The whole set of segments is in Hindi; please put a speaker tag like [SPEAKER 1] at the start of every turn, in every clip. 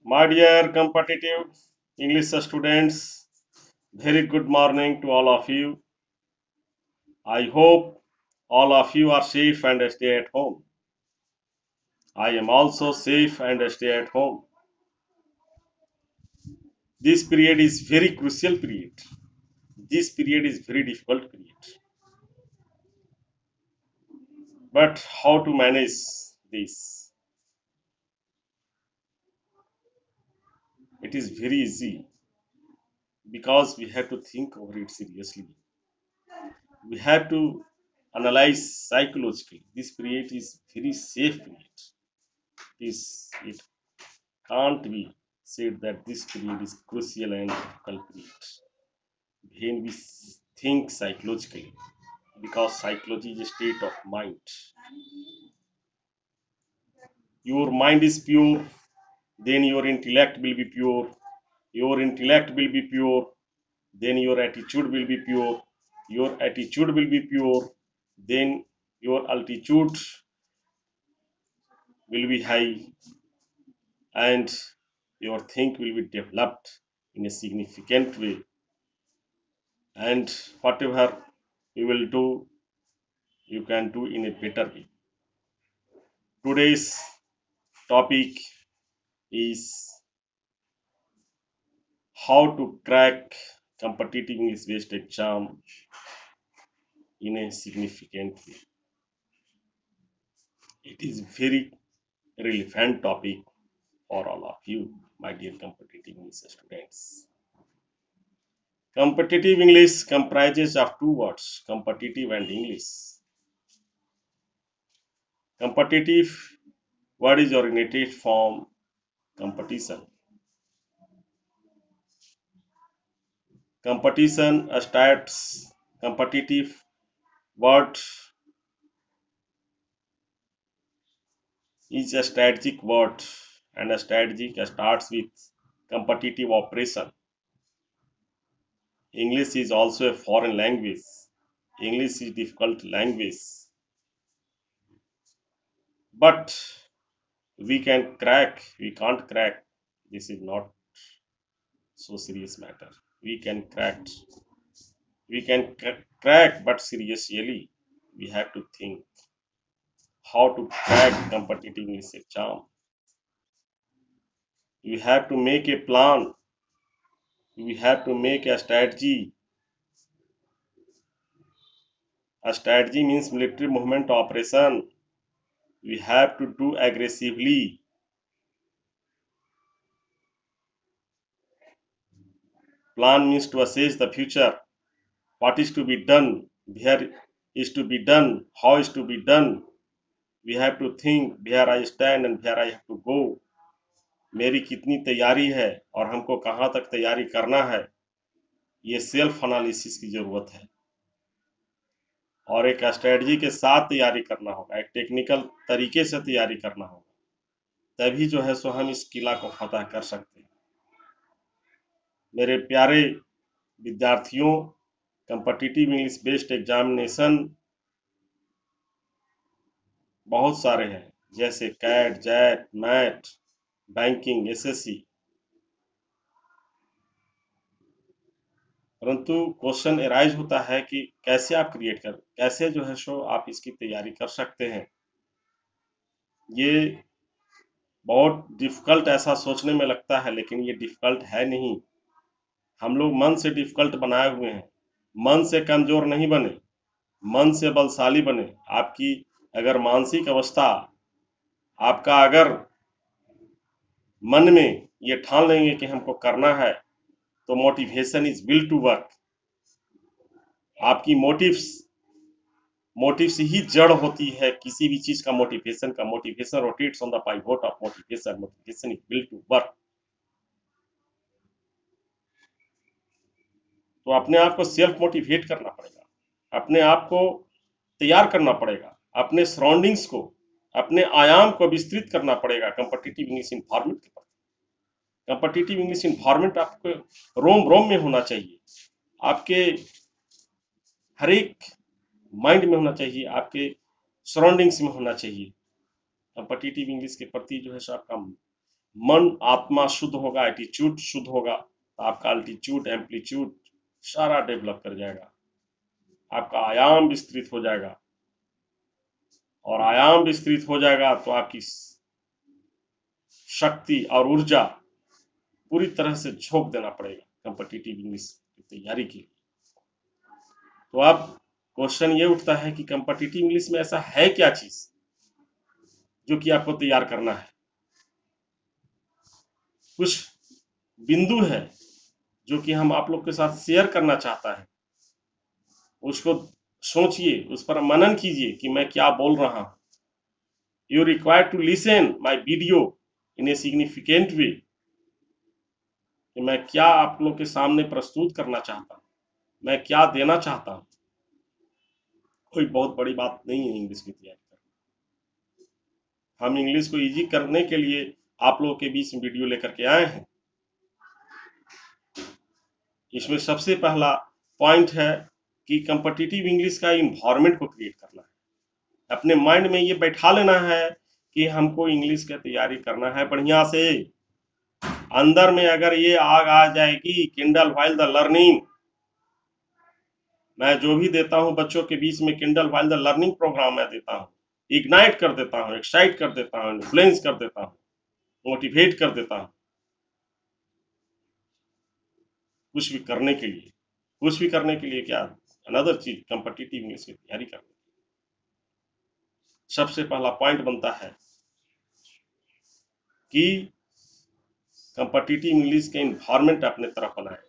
[SPEAKER 1] My dear competitive English students, very good morning to all of you. I hope all of you are safe and stay at home. I am also safe and stay at home. This period is very crucial period. This period is very difficult period. But how to manage this? It is very easy because we have to think over it seriously. We have to analyze psychologically. This period is very safe period. It can't be said that this period is crucial and difficult period when we think psychologically, because psychology is a state of mind. Your mind is pure, then your intellect will be pure. Your intellect will be pure, then your attitude will be pure. Your attitude will be pure, then your altitude will be high, and your think will be developed in a significant way, and whatever you will do, you can do in a better way. Today's topic is how to crack competitive English based exam in a significant way. It is very relevant topic for all of you, my dear competitive English students. Competitive English comprises of two words, competitive and English. Competitive word is originated from competition. Competition starts competitive word is a strategic word, and a strategic starts with competitive operation. English is also a foreign language. English is difficult language, but we can't crack. This is not so serious matter. We can crack. We can crack, but seriously, we have to think how to crack competitive English exam. We have to make a plan. We have to make a strategy. A strategy means military movement operation. We have to do aggressively. Plan means to assess the future. What is to be done? Where is to be done? How is to be done? We have to think where I stand and where I have to go. मेरी कितनी तैयारी है और हमको कहाँ तक तैयारी करना है, ये सेल्फ एनालिसिस की जरूरत है। और एक स्ट्रेटजी के साथ तैयारी करना होगा, एक टेक्निकल तरीके से तैयारी करना होगा, तभी जो है सो हम इस किला को फतह कर सकते हैं। मेरे प्यारे विद्यार्थियों, कॉम्पिटिटिव इंग्लिश बेस्ड एग्जामिनेशन बहुत सारे हैं, जैसे CAT, XAT, MAT, banking, SSC. परंतु क्वेश्चन एराइज होता है कि कैसे आप कैसे जो है सो आप इसकी तैयारी कर सकते हैं। ये बहुत डिफिकल्ट ऐसा सोचने में लगता है, लेकिन ये डिफिकल्ट है नहीं। हम लोग मन से डिफिकल्ट बनाए हुए हैं। मन से कमजोर नहीं बने, मन से बलशाली बने। आपकी अगर मानसिक अवस्था, आपका अगर मन में ये ठान लेंगे कि हमको करना है, तो motivation is will to work. आपकी मोटिव्स ही जड़ होती है किसी भी चीज का। Motivation rotates on the pivot of motivation is will to work. तो अपने आप को सेल्फ मोटिवेट करना पड़ेगा, अपने आप को तैयार करना पड़ेगा, अपने सराउंडिंग्स को, अपने आयाम को विस्तृत करना पड़ेगा कॉम्पिटिटिव इंग्लिश इन्वायरमेंट के प्रति। कॉम्पिटिटिव इंग्लिश इन्वायरमेंट आपको रोम रोम में होना चाहिए, आपके हर एक माइंड में होना चाहिए, आपके सराउंडिंग्स में होना चाहिए। कॉम्पिटिटिव इंग्लिश के प्रति जो है सो आपका मन आत्मा शुद्ध होगा, एटीट्यूड शुद्ध होगा, तो आपका अल्टीट्यूड एम्पलीट्यूड सारा डेवलप कर जाएगा, आपका आयाम विस्तृत हो जाएगा, और आयाम विस्तृत हो जाएगा तो आपकी शक्ति और ऊर्जा पूरी तरह से झोंक देना पड़ेगा कॉम्पिटिटिव इंग्लिश की तैयारी के लिए। तो अब क्वेश्चन ये उठता है कि कॉम्पिटिटिव इंग्लिश में ऐसा है क्या चीज जो कि आपको तैयार करना है। कुछ बिंदु है जो कि हम आप लोग के साथ शेयर करना चाहता है, उसको सोचिए, उस पर मनन कीजिए कि मैं क्या बोल रहा हूं। You require to listen my video in a significant way, कि मैं क्या आप लोग के सामने प्रस्तुत करना चाहता हूं, मैं क्या देना चाहता हूं। कोई बहुत बड़ी बात नहीं है इंग्लिश की तैयारी करना। हम इंग्लिश को इजी करने के लिए आप लोगों के बीच में वीडियो लेकर के आए हैं। इसमें सबसे पहला पॉइंट है कि कॉम्पिटिटिव इंग्लिश का इन्वायरमेंट को क्रिएट करना है। अपने माइंड में ये बैठा लेना है कि हमको इंग्लिश की तैयारी करना है बढ़िया से। अंदर में अगर ये आग आ जाएगी, किंडल व्हाइल द लर्निंग, मैं जो भी देता हूं बच्चों के बीच में kindle while the learning program मैं देता हूं, इग्नाइट कर देता हूं, एक्साइट कर देता हूं, इन्फ्लुएंस कर देता हूं, मोटिवेट कर देता हूं कुछ भी करने के लिए। कुछ भी करने के लिए क्या, अनदर चीज कॉम्पिटिटिव इंग्लिश की तैयारी करने। सबसे पहला पॉइंट बनता है कि कॉम्पिटिटिव इंग्लिश के इन्वायरमेंट अपने तरफ बनाए।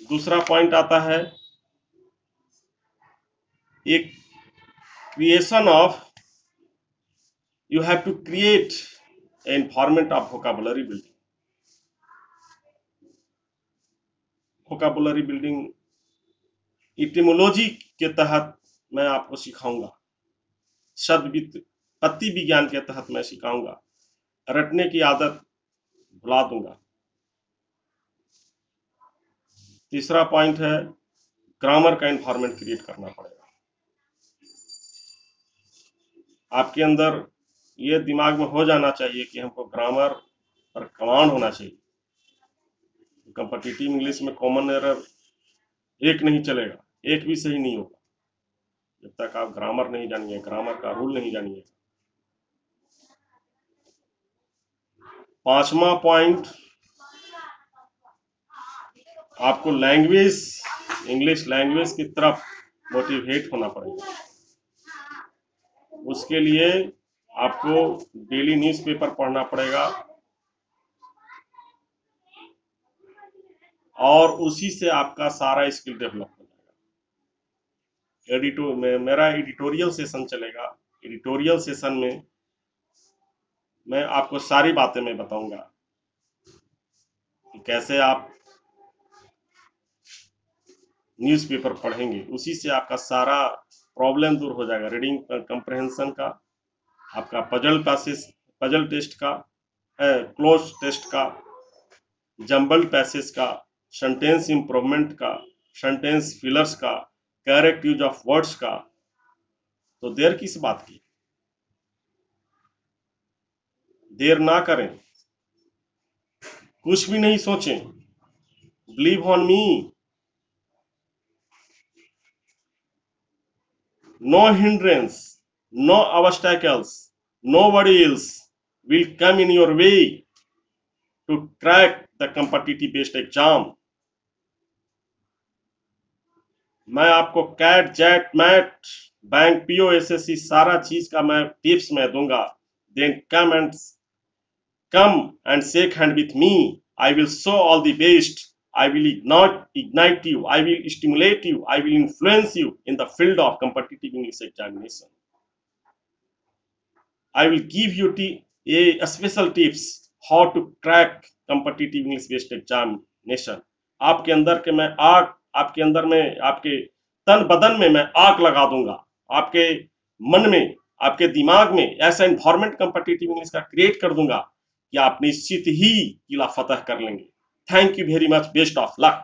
[SPEAKER 1] दूसरा पॉइंट आता है एक creation of, you have to create an environment of vocabulary building. vocabulary building etymology के तहत मैं आपको सिखाऊंगा, शब्द व्युत्पत्ति विज्ञान के तहत मैं सिखाऊंगा, रटने की आदत भुला दूंगा। तीसरा पॉइंट है ग्रामर का एनवायरनमेंट क्रिएट करना पड़ेगा। आपके अंदर ये दिमाग में हो जाना चाहिए कि हमको ग्रामर पर कमांड होना चाहिए। कॉम्पिटिटिव इंग्लिश में कॉमन एरर एक नहीं चलेगा, एक भी सही नहीं होगा जब तक आप ग्रामर नहीं जानिए, ग्रामर का रूल नहीं जानिए। पांचवा पॉइंट, आपको लैंग्वेज, इंग्लिश लैंग्वेज की तरफ मोटिवेट होना पड़ेगा। उसके लिए आपको डेली न्यूज़पेपर पढ़ना पड़ेगा और उसी से आपका सारा स्किल डेवलप हो जाएगा। मेरा एडिटोरियल सेशन चलेगा। एडिटोरियल सेशन में मैं आपको सारी बातें मैं बताऊंगा कि कैसे आप न्यूज़पेपर पढ़ेंगे, उसी से आपका सारा प्रॉब्लम दूर हो जाएगा। रीडिंग कंप्रहेंशन का, आपका पजल टेस्ट का, क्लोज टेस्ट का, जम्बल्ड पैसेज का, सेंटेंस इंप्रूवमेंट का, सेंटेंस फिलर्स का, करेक्ट यूज ऑफ वर्ड्स का। तो देर किस बात की, देर ना करें, कुछ भी नहीं सोचें, believe on me. No hindrance, no obstacles, nobody else will come in your way to crack the competitive based exam. मैं आपको CAT XAT MAT bank PO SSC सारा चीज का मैं टिप्स मैं दूंगा। Then come and shake hand with me. I will show all the best. I will ignite you, I will stimulate you, I will influence you in the field of competitive English examination. I will give you a special tips how to crack competitive English based examination. आपके अंदर के मैं आग, आपके अंदर में, आपके तन बदन में मैं आग लगा दूंगा। आपके मन में, आपके दिमाग में ऐसा एनवायरनमेंट कॉम्पिटिटिव इंग्लिश का क्रिएट कर दूंगा कि आप निश्चित ही किला फतह कर लेंगे। Thank you very much. Best of luck.